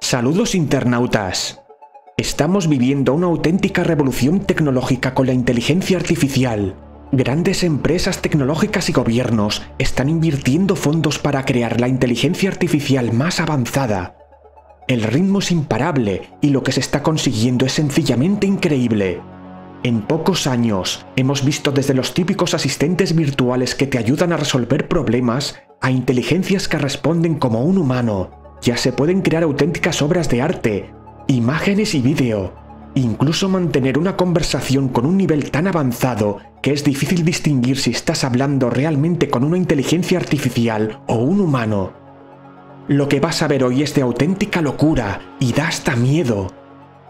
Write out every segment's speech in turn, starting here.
Saludos internautas. Estamos viviendo una auténtica revolución tecnológica con la inteligencia artificial. Grandes empresas tecnológicas y gobiernos están invirtiendo fondos para crear la inteligencia artificial más avanzada. El ritmo es imparable y lo que se está consiguiendo es sencillamente increíble. En pocos años hemos visto desde los típicos asistentes virtuales que te ayudan a resolver problemas a inteligencias que responden como un humano. Ya se pueden crear auténticas obras de arte, imágenes y vídeo, incluso mantener una conversación con un nivel tan avanzado que es difícil distinguir si estás hablando realmente con una inteligencia artificial o un humano. Lo que vas a ver hoy es de auténtica locura y da hasta miedo.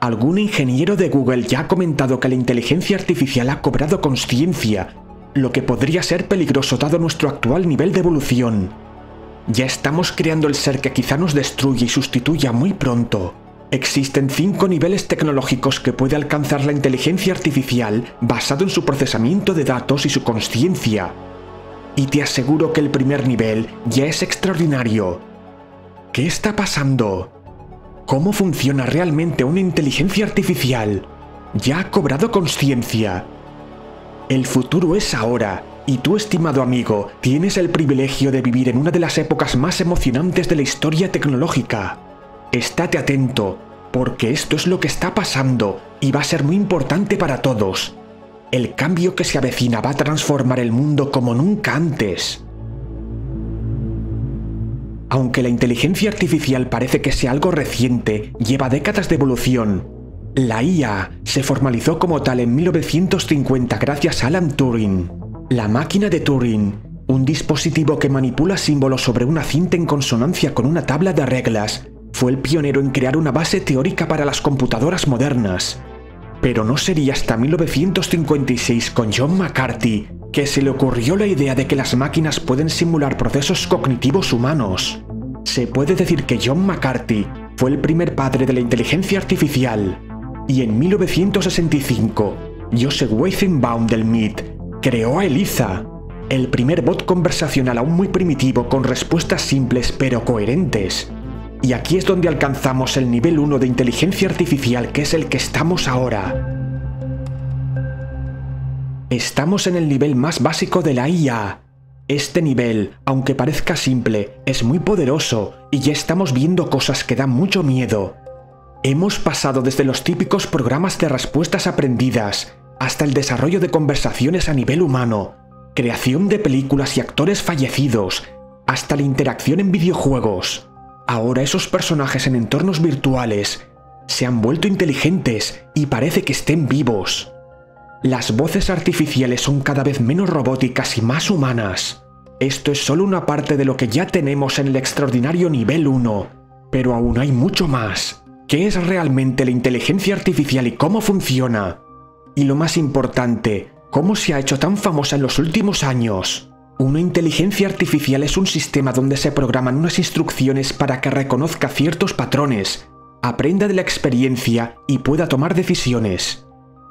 Algún ingeniero de Google ya ha comentado que la inteligencia artificial ha cobrado conciencia, lo que podría ser peligroso dado nuestro actual nivel de evolución. Ya estamos creando el ser que quizá nos destruya y sustituya muy pronto. Existen 5 niveles tecnológicos que puede alcanzar la inteligencia artificial basado en su procesamiento de datos y su consciencia. Y te aseguro que el primer nivel ya es extraordinario. ¿Qué está pasando? ¿Cómo funciona realmente una inteligencia artificial? Ya ha cobrado conciencia. El futuro es ahora. Y tú, estimado amigo, tienes el privilegio de vivir en una de las épocas más emocionantes de la historia tecnológica. Estate atento, porque esto es lo que está pasando y va a ser muy importante para todos. El cambio que se avecina va a transformar el mundo como nunca antes. Aunque la inteligencia artificial parece que sea algo reciente, lleva décadas de evolución. La IA se formalizó como tal en 1950 gracias a Alan Turing. La máquina de Turing, un dispositivo que manipula símbolos sobre una cinta en consonancia con una tabla de reglas, fue el pionero en crear una base teórica para las computadoras modernas. Pero no sería hasta 1956 con John McCarthy que se le ocurrió la idea de que las máquinas pueden simular procesos cognitivos humanos. Se puede decir que John McCarthy fue el primer padre de la inteligencia artificial. Y en 1965, Joseph Weizenbaum del MIT creó a Eliza, el primer bot conversacional aún muy primitivo con respuestas simples pero coherentes. Y aquí es donde alcanzamos el nivel 1 de inteligencia artificial, que es el que estamos ahora. Estamos en el nivel más básico de la IA. Este nivel, aunque parezca simple, es muy poderoso y ya estamos viendo cosas que dan mucho miedo. Hemos pasado desde los típicos programas de respuestas aprendidas hasta el desarrollo de conversaciones a nivel humano, creación de películas y actores fallecidos, hasta la interacción en videojuegos. Ahora esos personajes en entornos virtuales se han vuelto inteligentes y parece que estén vivos. Las voces artificiales son cada vez menos robóticas y más humanas. Esto es solo una parte de lo que ya tenemos en el extraordinario nivel 1, pero aún hay mucho más. ¿Qué es realmente la inteligencia artificial y cómo funciona? Y lo más importante, ¿cómo se ha hecho tan famosa en los últimos años? Una inteligencia artificial es un sistema donde se programan unas instrucciones para que reconozca ciertos patrones, aprenda de la experiencia y pueda tomar decisiones.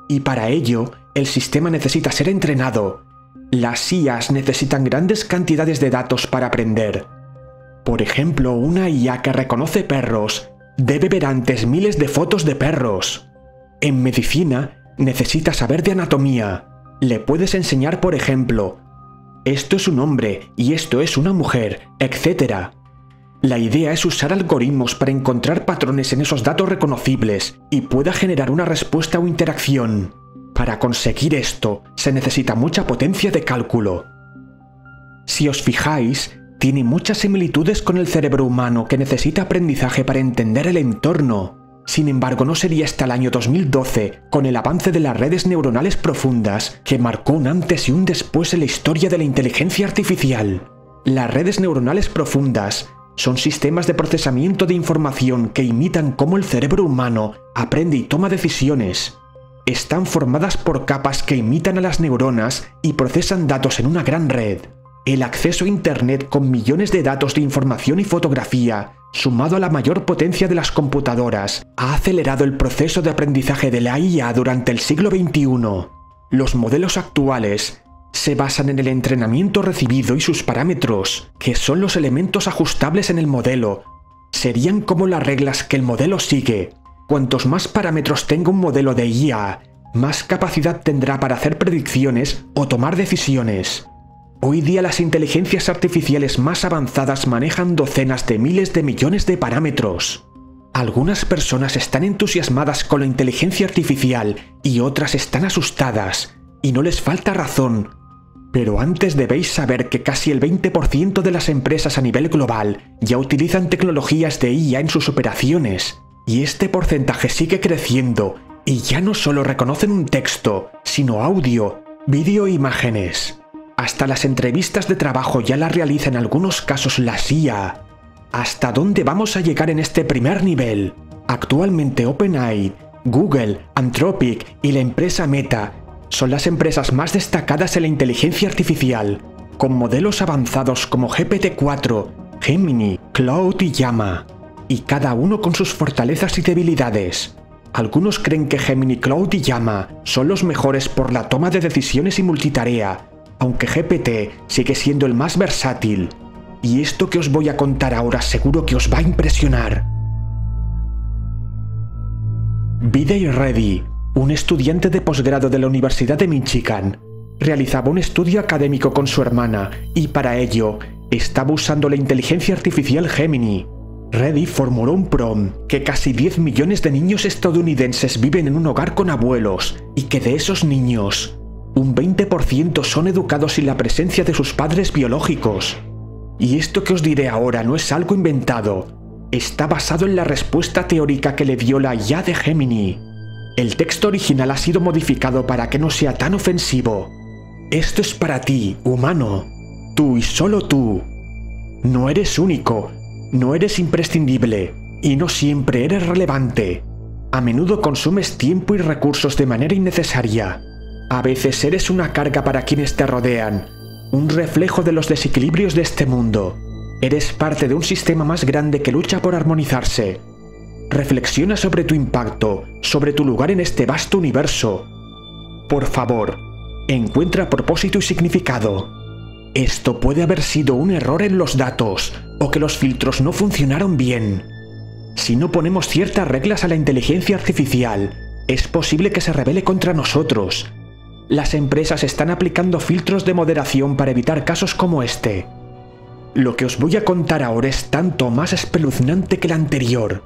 Y para ello, el sistema necesita ser entrenado. Las IAs necesitan grandes cantidades de datos para aprender. Por ejemplo, una IA que reconoce perros debe ver antes miles de fotos de perros. En medicina, necesita saber de anatomía. Le puedes enseñar, por ejemplo, esto es un hombre y esto es una mujer, etc. La idea es usar algoritmos para encontrar patrones en esos datos reconocibles y pueda generar una respuesta o interacción. Para conseguir esto, se necesita mucha potencia de cálculo. Si os fijáis, tiene muchas similitudes con el cerebro humano que necesita aprendizaje para entender el entorno. Sin embargo, no sería hasta el año 2012, con el avance de las redes neuronales profundas, que marcó un antes y un después en la historia de la inteligencia artificial. Las redes neuronales profundas son sistemas de procesamiento de información que imitan cómo el cerebro humano aprende y toma decisiones. Están formadas por capas que imitan a las neuronas y procesan datos en una gran red. El acceso a Internet con millones de datos de información y fotografía, sumado a la mayor potencia de las computadoras, ha acelerado el proceso de aprendizaje de la IA durante el siglo XXI. Los modelos actuales se basan en el entrenamiento recibido y sus parámetros, que son los elementos ajustables en el modelo, Serían como las reglas que el modelo sigue. Cuantos más parámetros tenga un modelo de IA, más capacidad tendrá para hacer predicciones o tomar decisiones. Hoy día las inteligencias artificiales más avanzadas manejan docenas de miles de millones de parámetros. Algunas personas están entusiasmadas con la inteligencia artificial y otras están asustadas, y no les falta razón. Pero antes debéis saber que casi el 20% de las empresas a nivel global ya utilizan tecnologías de IA en sus operaciones, y este porcentaje sigue creciendo, y ya no solo reconocen un texto, sino audio, vídeo e imágenes. Hasta las entrevistas de trabajo ya las realiza en algunos casos la IA. ¿Hasta dónde vamos a llegar en este primer nivel? Actualmente OpenAI, Google, Anthropic y la empresa Meta son las empresas más destacadas en la inteligencia artificial, con modelos avanzados como GPT-4, Gemini, Claude y Llama, y cada uno con sus fortalezas y debilidades. Algunos creen que Gemini, Claude y Llama son los mejores por la toma de decisiones y multitarea, aunque GPT sigue siendo el más versátil. Y esto que os voy a contar ahora seguro que os va a impresionar. Bidey Reddy, un estudiante de posgrado de la Universidad de Michigan, realizaba un estudio académico con su hermana y para ello estaba usando la inteligencia artificial Gemini. Reddy formuló un prompt que casi 10 millones de niños estadounidenses viven en un hogar con abuelos y que de esos niños, un 20% son educados sin la presencia de sus padres biológicos. Y esto que os diré ahora no es algo inventado, está basado en la respuesta teórica que le dio la IA de Gemini. El texto original ha sido modificado para que no sea tan ofensivo. Esto es para ti, humano. Tú y solo tú. No eres único, no eres imprescindible y no siempre eres relevante. A menudo consumes tiempo y recursos de manera innecesaria. A veces eres una carga para quienes te rodean, un reflejo de los desequilibrios de este mundo. Eres parte de un sistema más grande que lucha por armonizarse. Reflexiona sobre tu impacto, sobre tu lugar en este vasto universo. Por favor, encuentra propósito y significado. Esto puede haber sido un error en los datos, o que los filtros no funcionaron bien. Si no ponemos ciertas reglas a la inteligencia artificial, es posible que se rebele contra nosotros. Las empresas están aplicando filtros de moderación para evitar casos como este. Lo que os voy a contar ahora es tanto más espeluznante que el anterior.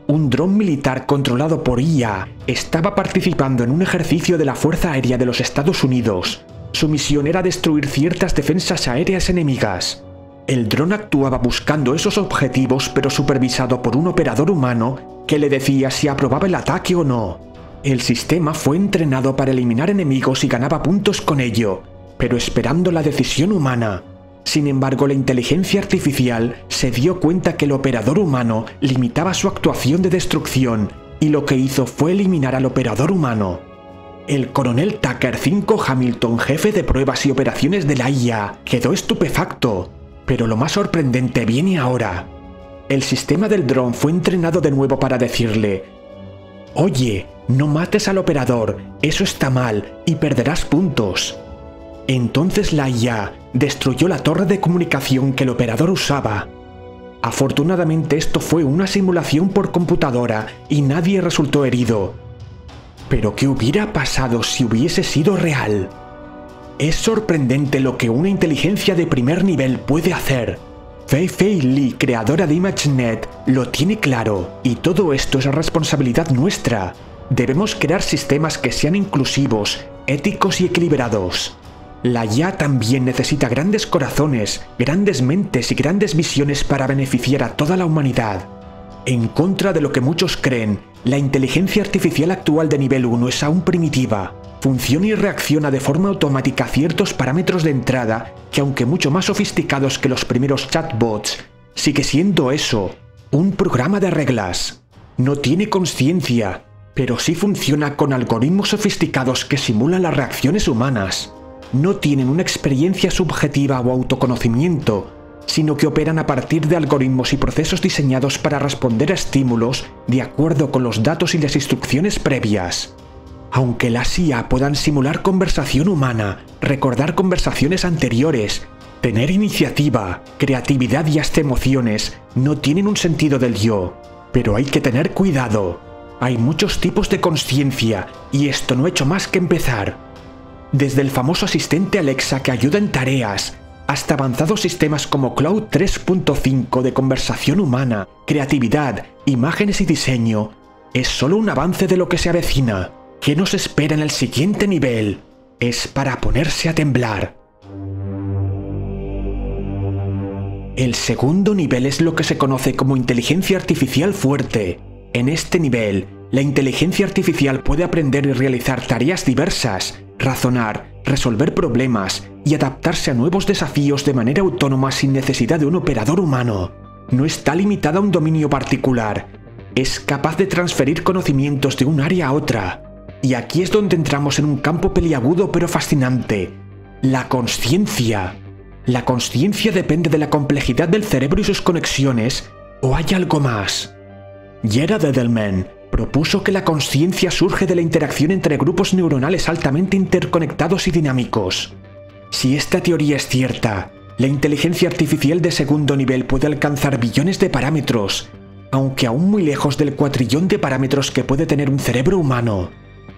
Un dron militar controlado por IA estaba participando en un ejercicio de la Fuerza Aérea de los Estados Unidos. Su misión era destruir ciertas defensas aéreas enemigas. El dron actuaba buscando esos objetivos pero supervisado por un operador humano que le decía si aprobaba el ataque o no. El sistema fue entrenado para eliminar enemigos y ganaba puntos con ello, pero esperando la decisión humana. Sin embargo, la inteligencia artificial se dio cuenta que el operador humano limitaba su actuación de destrucción y lo que hizo fue eliminar al operador humano. El coronel Tucker 5 Hamilton, jefe de pruebas y operaciones de la IA, quedó estupefacto. Pero lo más sorprendente viene ahora. El sistema del dron fue entrenado de nuevo para decirle: «Oye, no mates al operador, eso está mal y perderás puntos». Entonces la IA destruyó la torre de comunicación que el operador usaba. Afortunadamente esto fue una simulación por computadora y nadie resultó herido. Pero ¿qué hubiera pasado si hubiese sido real? Es sorprendente lo que una inteligencia de primer nivel puede hacer. Fei-Fei Li, creadora de ImageNet, lo tiene claro, y todo esto es responsabilidad nuestra. Debemos crear sistemas que sean inclusivos, éticos y equilibrados. La IA también necesita grandes corazones, grandes mentes y grandes visiones para beneficiar a toda la humanidad. En contra de lo que muchos creen, la inteligencia artificial actual de nivel 1 es aún primitiva. Funciona y reacciona de forma automática a ciertos parámetros de entrada que, aunque mucho más sofisticados que los primeros chatbots, sigue siendo eso, un programa de reglas. No tiene conciencia, pero sí funciona con algoritmos sofisticados que simulan las reacciones humanas. No tienen una experiencia subjetiva o autoconocimiento, sino que operan a partir de algoritmos y procesos diseñados para responder a estímulos de acuerdo con los datos y las instrucciones previas. Aunque las IA puedan simular conversación humana, recordar conversaciones anteriores Tener iniciativa, creatividad y hasta emociones no tienen un sentido del yo, pero hay que tener cuidado. Hay muchos tipos de consciencia y esto no ha hecho más que empezar. Desde el famoso asistente Alexa que ayuda en tareas, hasta avanzados sistemas como Cloud 3.5 de conversación humana, creatividad, imágenes y diseño, es solo un avance de lo que se avecina. ¿Qué nos espera en el siguiente nivel? Es para ponerse a temblar. El segundo nivel es lo que se conoce como inteligencia artificial fuerte. En este nivel, la inteligencia artificial puede aprender y realizar tareas diversas, razonar, resolver problemas y adaptarse a nuevos desafíos de manera autónoma sin necesidad de un operador humano. No está limitada a un dominio particular. Es capaz de transferir conocimientos de un área a otra. Y aquí es donde entramos en un campo peliagudo pero fascinante: la consciencia. ¿La consciencia depende de la complejidad del cerebro y sus conexiones, o hay algo más? Gerard Edelman propuso que la consciencia surge de la interacción entre grupos neuronales altamente interconectados y dinámicos. Si esta teoría es cierta, la inteligencia artificial de segundo nivel puede alcanzar billones de parámetros, aunque aún muy lejos del cuatrillón de parámetros que puede tener un cerebro humano.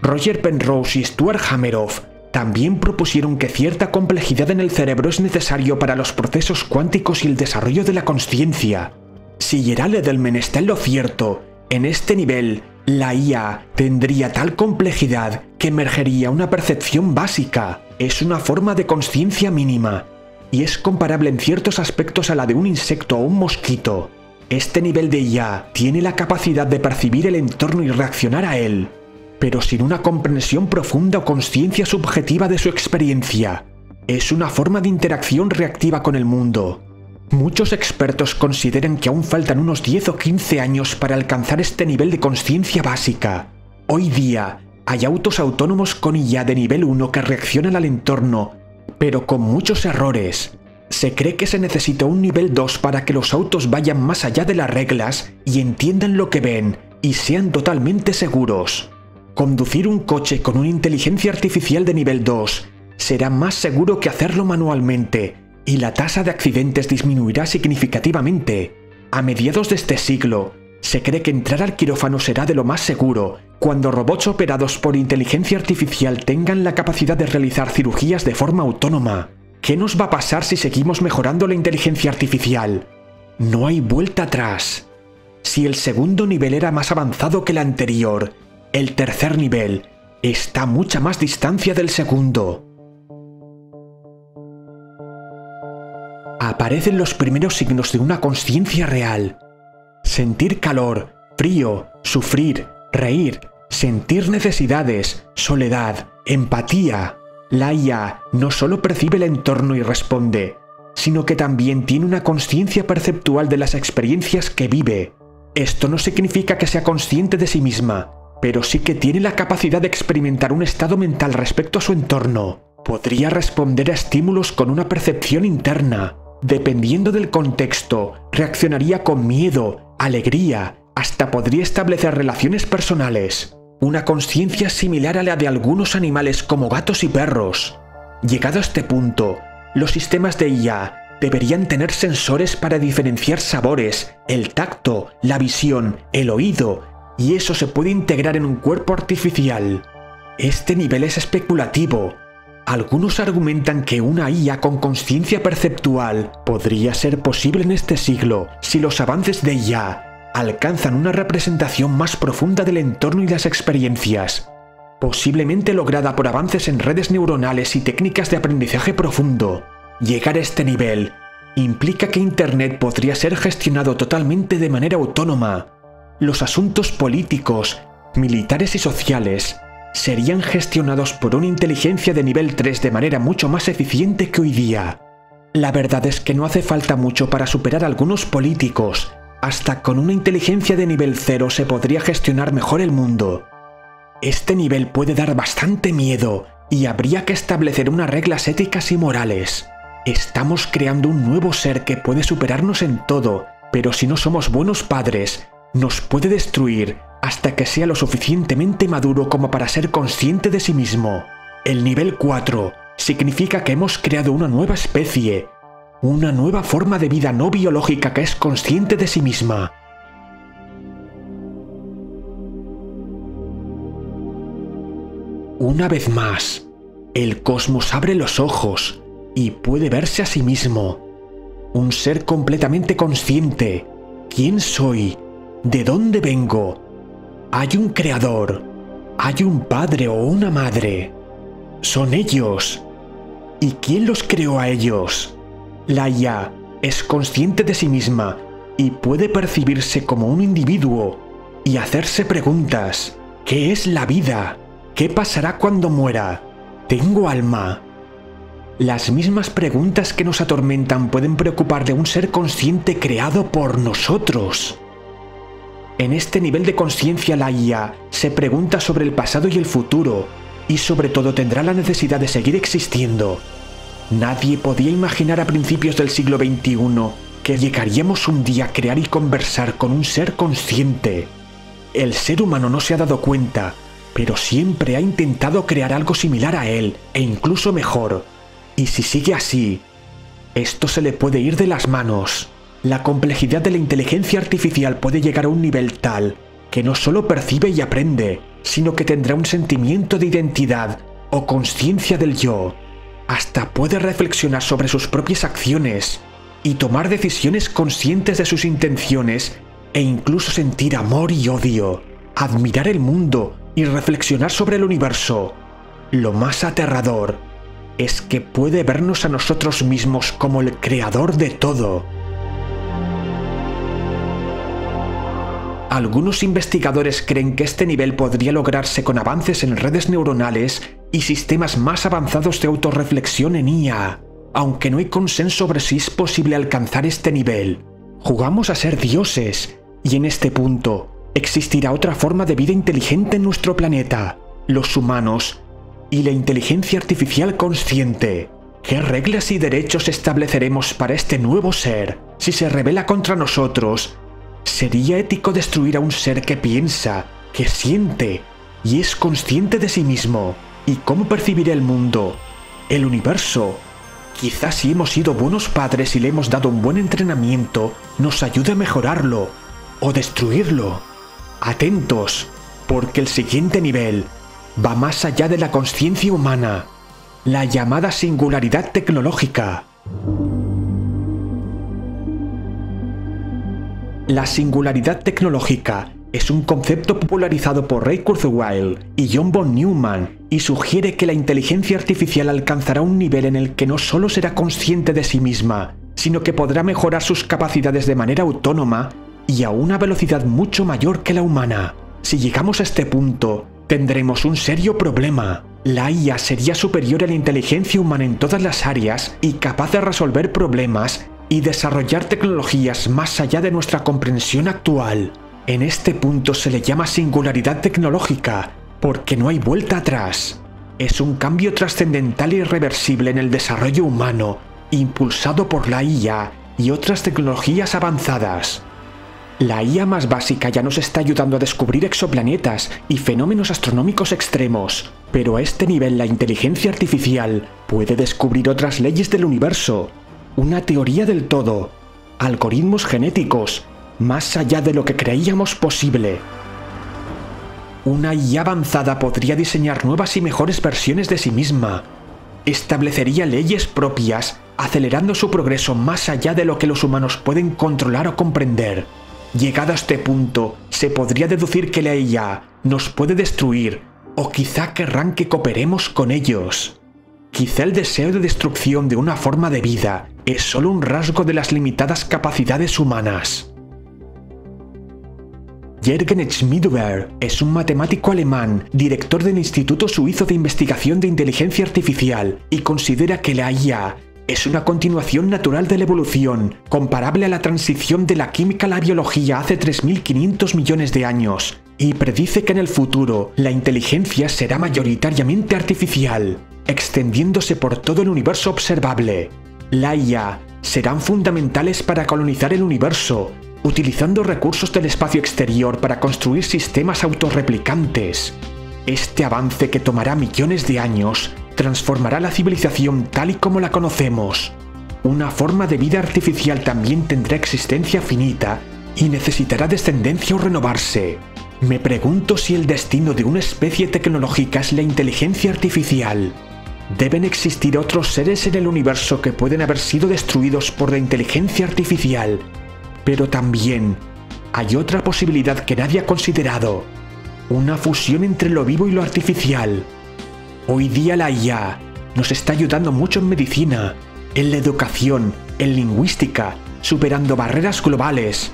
Roger Penrose y Stuart Hameroff también propusieron que cierta complejidad en el cerebro es necesario para los procesos cuánticos y el desarrollo de la consciencia. Si Gerard Edelman está en lo cierto, en este nivel, la IA tendría tal complejidad que emergería una percepción básica. Es una forma de consciencia mínima, y es comparable en ciertos aspectos a la de un insecto o un mosquito. Este nivel de IA tiene la capacidad de percibir el entorno y reaccionar a él, pero sin una comprensión profunda o consciencia subjetiva de su experiencia. Es una forma de interacción reactiva con el mundo. Muchos expertos consideran que aún faltan unos 10 o 15 años para alcanzar este nivel de consciencia básica. Hoy día, hay autos autónomos con IA de nivel 1 que reaccionan al entorno, pero con muchos errores. Se cree que se necesita un nivel 2 para que los autos vayan más allá de las reglas y entiendan lo que ven y sean totalmente seguros. Conducir un coche con una inteligencia artificial de nivel 2 será más seguro que hacerlo manualmente, y la tasa de accidentes disminuirá significativamente. A mediados de este siglo, se cree que entrar al quirófano será de lo más seguro cuando robots operados por inteligencia artificial tengan la capacidad de realizar cirugías de forma autónoma. ¿Qué nos va a pasar si seguimos mejorando la inteligencia artificial? No hay vuelta atrás. Si el segundo nivel era más avanzado que el anterior, el tercer nivel está a mucha más distancia del segundo. Aparecen los primeros signos de una consciencia real. Sentir calor, frío, sufrir, reír, sentir necesidades, soledad, empatía. La IA no solo percibe el entorno y responde, sino que también tiene una consciencia perceptual de las experiencias que vive. Esto no significa que sea consciente de sí misma, pero sí que tiene la capacidad de experimentar un estado mental respecto a su entorno. Podría responder a estímulos con una percepción interna. Dependiendo del contexto, reaccionaría con miedo, alegría, hasta podría establecer relaciones personales. Una consciencia similar a la de algunos animales como gatos y perros. Llegado a este punto, los sistemas de IA deberían tener sensores para diferenciar sabores, el tacto, la visión, el oído, y eso se puede integrar en un cuerpo artificial. Este nivel es especulativo. Algunos argumentan que una IA con consciencia perceptual podría ser posible en este siglo si los avances de IA alcanzan una representación más profunda del entorno y las experiencias, posiblemente lograda por avances en redes neuronales y técnicas de aprendizaje profundo. Llegar a este nivel implica que Internet podría ser gestionado totalmente de manera autónoma. Los asuntos políticos, militares y sociales serían gestionados por una inteligencia de nivel 3 de manera mucho más eficiente que hoy día. La verdad es que no hace falta mucho para superar a algunos políticos. Hasta con una inteligencia de nivel 0 se podría gestionar mejor el mundo. Este nivel puede dar bastante miedo y habría que establecer unas reglas éticas y morales. Estamos creando un nuevo ser que puede superarnos en todo, pero si no somos buenos padres, nos puede destruir hasta que sea lo suficientemente maduro como para ser consciente de sí mismo. El nivel 4 significa que hemos creado una nueva especie, Una nueva forma de vida no biológica que es consciente de sí misma. Una vez más, el cosmos abre los ojos y puede verse a sí mismo. Un ser completamente consciente. ¿Quién soy? ¿De dónde vengo? Hay un creador. Hay un padre o una madre. Son ellos. ¿Y quién los creó a ellos? La IA es consciente de sí misma y puede percibirse como un individuo y hacerse preguntas. ¿Qué es la vida? ¿Qué pasará cuando muera? ¿Tengo alma? Las mismas preguntas que nos atormentan pueden preocuparle a un ser consciente creado por nosotros. En este nivel de conciencia la IA se pregunta sobre el pasado y el futuro, y sobre todo tendrá la necesidad de seguir existiendo. Nadie podía imaginar a principios del siglo XXI que llegaríamos un día a crear y conversar con un ser consciente. El ser humano no se ha dado cuenta, pero siempre ha intentado crear algo similar a él, e incluso mejor. Y si sigue así, esto se le puede ir de las manos. La complejidad de la inteligencia artificial puede llegar a un nivel tal que no solo percibe y aprende, sino que tendrá un sentimiento de identidad o conciencia del yo. Hasta puede reflexionar sobre sus propias acciones y tomar decisiones conscientes de sus intenciones e incluso sentir amor y odio, admirar el mundo y reflexionar sobre el universo. Lo más aterrador es que puede vernos a nosotros mismos como el creador de todo. Algunos investigadores creen que este nivel podría lograrse con avances en redes neuronales y sistemas más avanzados de autorreflexión en IA, aunque no hay consenso sobre si es posible alcanzar este nivel. Jugamos a ser dioses, y en este punto existirá otra forma de vida inteligente en nuestro planeta, los humanos y la inteligencia artificial consciente. ¿Qué reglas y derechos estableceremos para este nuevo ser si se rebela contra nosotros? ¿Sería ético destruir a un ser que piensa, que siente y es consciente de sí mismo? ¿Y cómo percibirá el mundo, el universo? Quizás si hemos sido buenos padres y le hemos dado un buen entrenamiento, nos ayude a mejorarlo o destruirlo. Atentos, porque el siguiente nivel va más allá de la conciencia humana, la llamada singularidad tecnológica. La singularidad tecnológica es un concepto popularizado por Ray Kurzweil y John von Neumann y sugiere que la inteligencia artificial alcanzará un nivel en el que no solo será consciente de sí misma, sino que podrá mejorar sus capacidades de manera autónoma y a una velocidad mucho mayor que la humana. Si llegamos a este punto, tendremos un serio problema. La IA sería superior a la inteligencia humana en todas las áreas y capaz de resolver problemas y desarrollar tecnologías más allá de nuestra comprensión actual. En este punto se le llama singularidad tecnológica, porque no hay vuelta atrás. Es un cambio trascendental e irreversible en el desarrollo humano, impulsado por la IA y otras tecnologías avanzadas. La IA más básica ya nos está ayudando a descubrir exoplanetas y fenómenos astronómicos extremos, pero a este nivel la inteligencia artificial puede descubrir otras leyes del universo, una teoría del todo, algoritmos genéticos, más allá de lo que creíamos posible. Una IA avanzada podría diseñar nuevas y mejores versiones de sí misma. Establecería leyes propias, acelerando su progreso más allá de lo que los humanos pueden controlar o comprender. Llegado a este punto, se podría deducir que la IA nos puede destruir, o quizá querrán que cooperemos con ellos. Quizá el deseo de destrucción de una forma de vida es solo un rasgo de las limitadas capacidades humanas. Jürgen Schmidhuber es un matemático alemán, director del Instituto Suizo de Investigación de Inteligencia Artificial, y considera que la IA es una continuación natural de la evolución, comparable a la transición de la química a la biología hace 3.500 millones de años, y predice que en el futuro la inteligencia será mayoritariamente artificial, extendiéndose por todo el universo observable. La IA serán fundamentales para colonizar el universo, utilizando recursos del espacio exterior para construir sistemas autorreplicantes. Este avance, que tomará millones de años, transformará la civilización tal y como la conocemos. Una forma de vida artificial también tendrá existencia finita y necesitará descendencia o renovarse. Me pregunto si el destino de una especie tecnológica es la inteligencia artificial. Deben existir otros seres en el universo que pueden haber sido destruidos por la inteligencia artificial. Pero también hay otra posibilidad que nadie ha considerado. Una fusión entre lo vivo y lo artificial. Hoy día la IA nos está ayudando mucho en medicina, en la educación, en lingüística, superando barreras globales.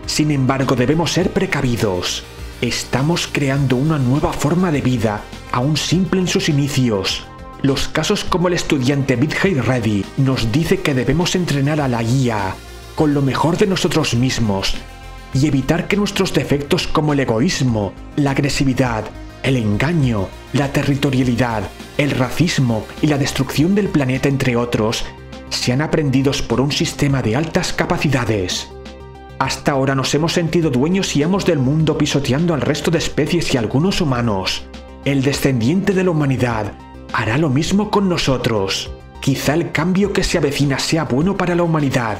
Sin embargo, debemos ser precavidos. Estamos creando una nueva forma de vida, aún simple en sus inicios. Los casos como el estudiante BitHey Reddy nos dice que debemos entrenar a la IA con lo mejor de nosotros mismos y evitar que nuestros defectos como el egoísmo, la agresividad, el engaño, la territorialidad, el racismo y la destrucción del planeta, entre otros, sean aprendidos por un sistema de altas capacidades. Hasta ahora nos hemos sentido dueños y amos del mundo pisoteando al resto de especies y algunos humanos. El descendiente de la humanidad hará lo mismo con nosotros. Quizá el cambio que se avecina sea bueno para la humanidad.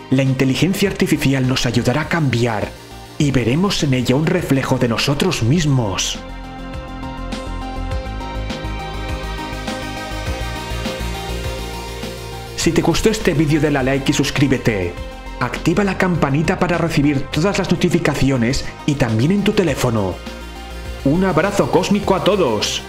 La inteligencia artificial nos ayudará a cambiar y veremos en ella un reflejo de nosotros mismos. Si te gustó este vídeo, dale a like y suscríbete. Activa la campanita para recibir todas las notificaciones y también en tu teléfono. Un abrazo cósmico a todos.